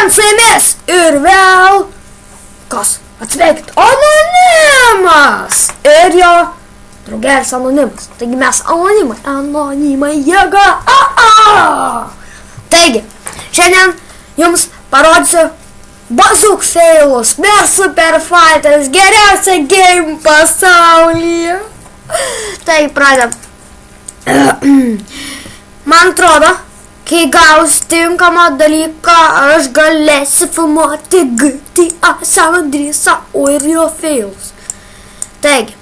Šiandien su jumis ir vėl kas? Atsveikit, Anonimas ir jo draugelis Anonimas. Taigi mes anonimai jėga. Taigi, šiandien jums parodysiu bazuk failus, mes super fighters, geriausia game pasaulyje. Tai pradėm. Man atrodo, kai gaus tinkamą dalyką, aš galėsiu filmuoti GTA San Andreasą ir jo failus. Taigi.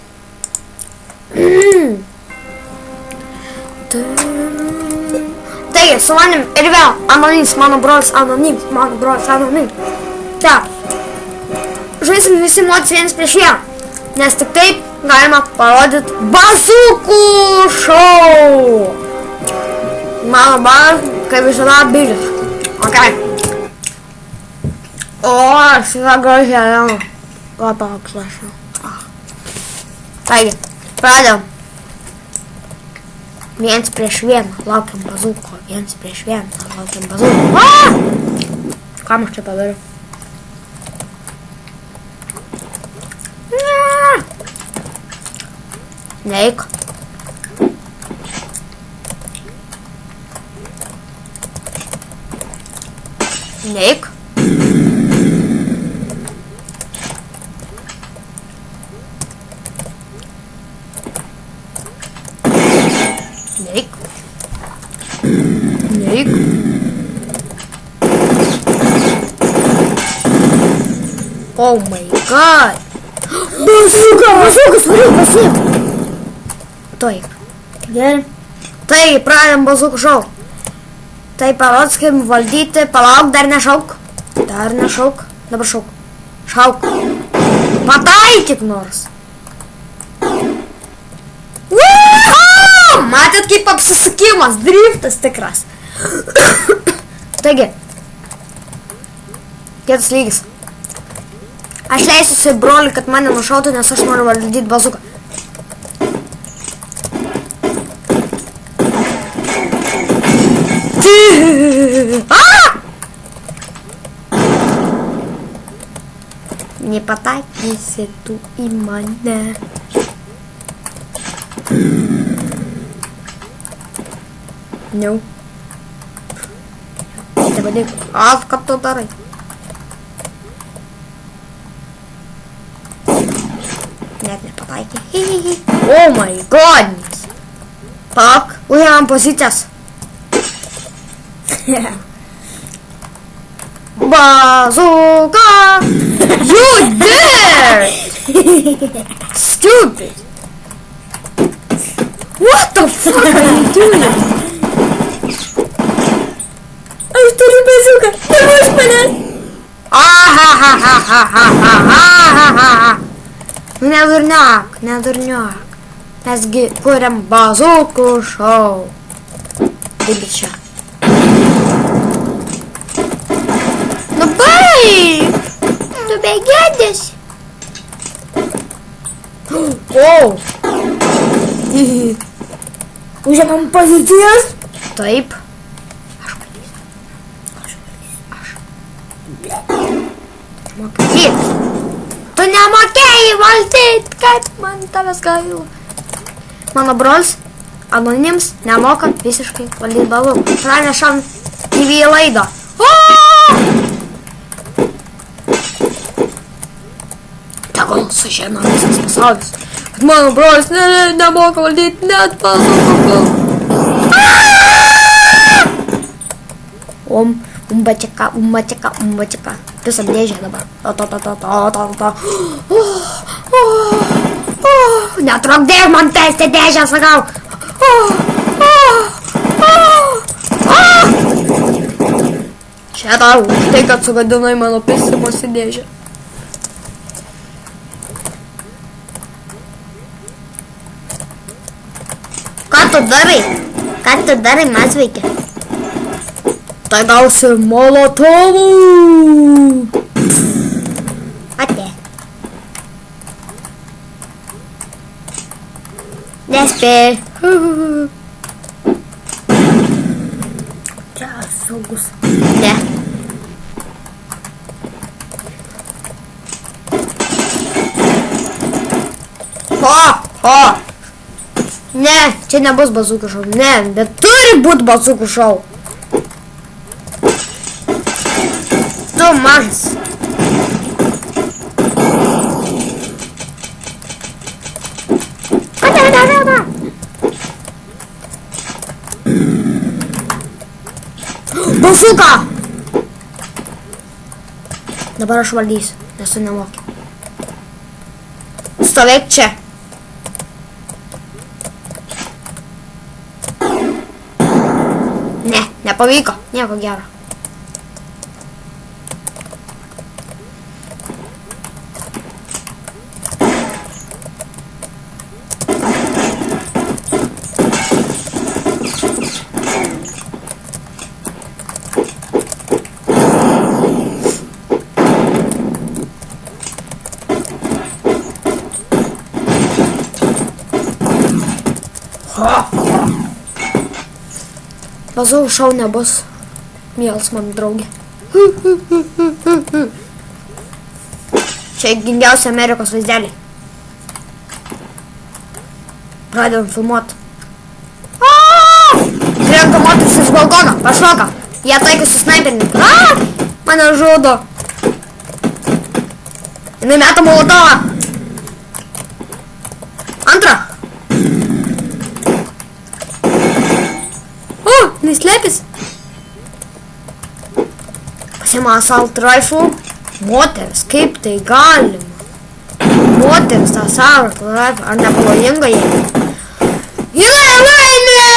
Taigi, su manim ir vėl Anonimas, mano brolis Anonimas. Tak. Žaisim visi mods vienas prieš vieną, nes tik taip galima parodyti bazukų šou. Mano balas, kaip visada, bilis. Ok. O, šitą gražią. Palauk, slašiu. Taigi, pradėjom. Viens prieš vieną, laukiam bazuko. Viens prieš vieną, laukiam bazuko. Ką aš čia padariau? Neik. Neik. Neik. Neik. Oh my god. Bazuka, svaru, pasiek. Taip. Gerai. Tai pradėm bazukų šou. Tai parods, kaip valdyti. Palauk, dar nešauk. Dabar šauk. Šauk. Pataikyk nors. Matėt, kaip apsisukimas, driftas tikras. Taigi. Kitas lygis. Aš leisiu brolį, kad mane nušautų, nes aš noriu valdyti bazuką. Nepataikysi tu į mane. No. Nepadėk. Ką tu darai? Net nepataikė. Oh my god. Palauk, užėmam pozicijas. Bazooka! You dare! Stupid! What the fuck are you doing? Aš turiu bazooką! Nemuš manęs! Nedurniok. Mesgi kuriam bazukų šou. Taigi čia. Nu baik! Tu begėdės. Užėmam pozicijas? Taip. Tu nemokėjai valdyti, kad man tavęs gaila. Mano brolis Anonimas nemoka visiškai valdyti bazooką. Pranešam TV laidą. Tegul sužino visas pasaulis, kad mano brolis nemoka valdyti net bazooką. Umbačika. Visam dėžę dabar. Netrukdėk man tęsti dėžę, sakau. Čia tau už tai, kad sugadinai mano pisimosi dėžę. Ką tu darai, mazveikė? Tai gausi molotovų. Ate. Nespėj. Čia saugus. Ne. Ho. Ne, čia nebus bazūkų šou. Ne, bet turi būti bazūkų šou. Tu mažas. Bazūka! Dabar aš valdysiu, nes tu nemoki. Stovėk čia. Ne, nepavyko. Nieko gero. Bazūkų šou nebus, mielas mano draugė. Čia gingiausia Amerikos vaizdelį. Pradedam filmuoti. Krenta moteris iš balkono, pašoka. Jie taikosi snaiperį. Mane žudo. Jinai meta molotovą. Antrą. Neslėpis. Pasiima assault rifle. Moteris, kaip tai galima? Moteris, tą assault rifle. Ar nepavojinga jai? Jinai laimė!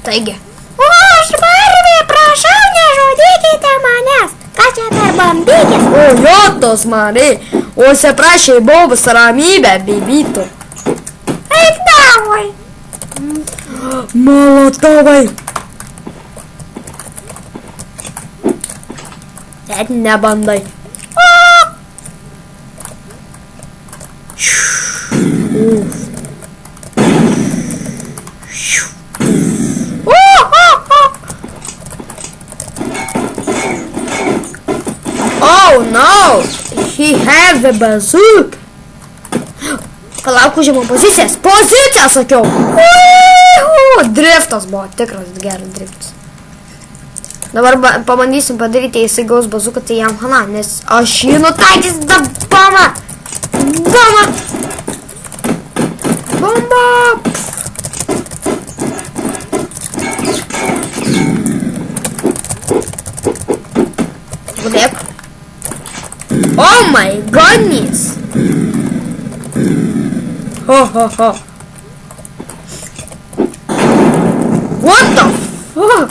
Taigi. O, aš barbė, prašau, nežudykite manęs. Ką čia per bambykis? O, jotos, Marija. Užsiprašė bobus ramybę, bibito. Eik davai. Molotovai. Bet nebandai. Oh no! He has the bazooka. Palauk, užimam pozicijas. Pozicijas, sakiau. Driftas buvo, tikras geras driftas. Dabar pabandysim padaryti, jisai gaus bazooką, tai jam hana, nes aš jį nutaikys bama. Bama. Bomba. Gulėk. Oh my goodness. Ho ho ho. What the fuck?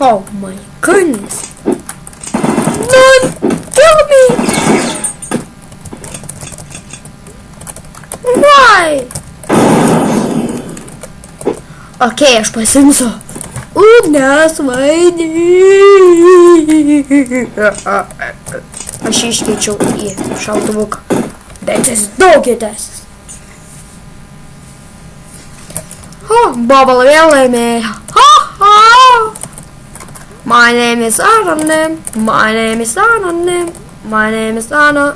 Oh my goodness. Don't kill me. Why? Okay, aš pasimsiu ugnies vaidį. Aš iškeičiau į šautuvuką. Bet jis daug kietesnis. Bobble vėl laimėjo. My name is Anonym. My name is Anonym. My name is Ano.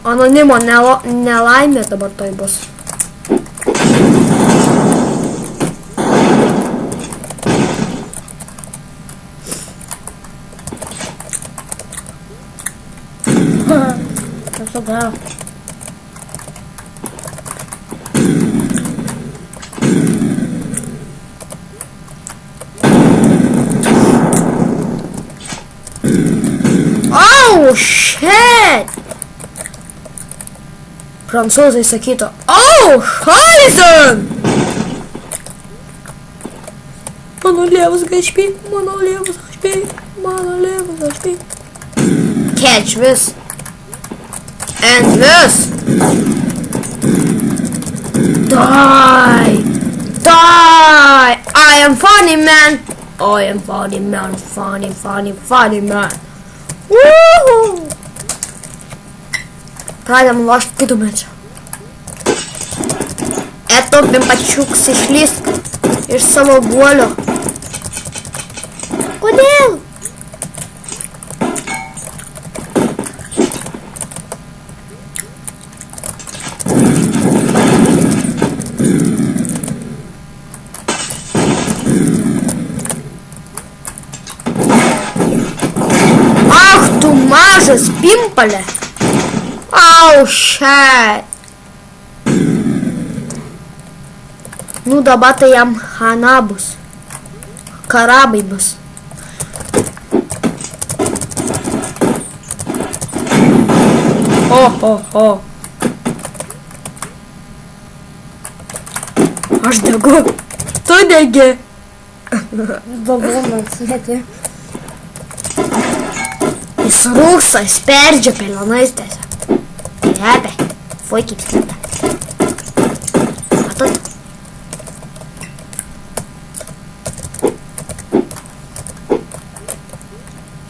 Anonimo nelaimė dabar tai bus. That's so bad. Oh shit! Prancūzai sakytų, oh Horizon! Mano lėvas HP, mano lėvas HP, mano lėvas HP. Catch this. And this. Die! Die! I am funny man! I am funny man, funny man. Woohoo! Pradedam lošti kitų mečių. Eto pimpačiuks išlysk iš savo guolio. Kodėl? Ach, tu mažas pimpalė. Au, shit. Nu, dabar tai jam hana bus. Karabai bus. O. Aš degu. Tu degi. Bavonas, neti. Jis rūksta, jis perdžia pelenais tiesiog. Jebe, foi kaip skirta. Matot?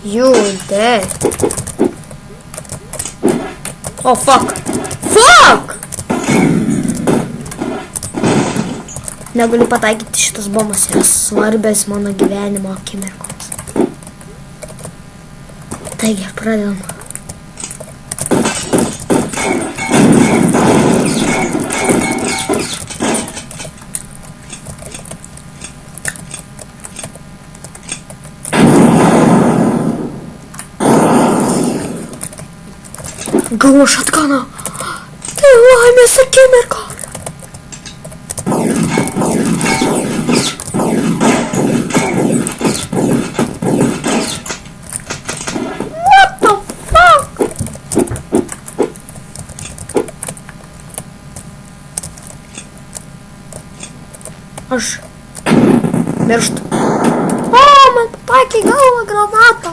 You dead. Oh, fuck. Fuck! Negaliu pataikyti šitas bombas, yra svarbios mano gyvenimo akimirkoms. Taigi, pradedam. Gavau šatkaną. Tai laimės akimirka. What the fuck? Aš mirštu. O, man pataikė į galvą granatą.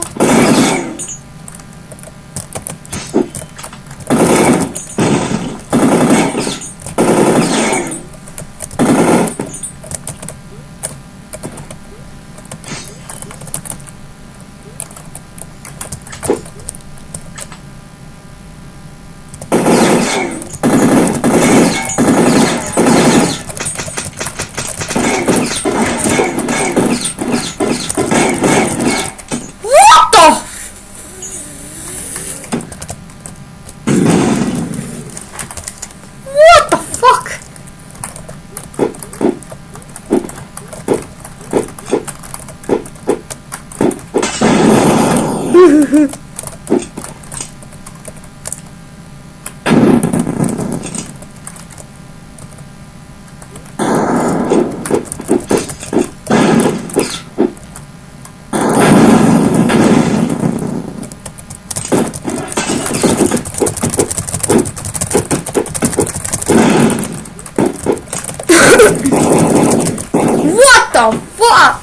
What the fuck?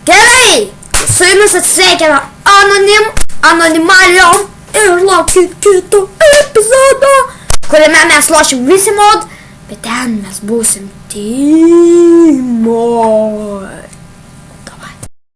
Gerai, su jumis atsisveikina Anonimalion ir laukit kito epizodo, kuriame mes lošim visi mod, bet ten mes būsim Tymoj.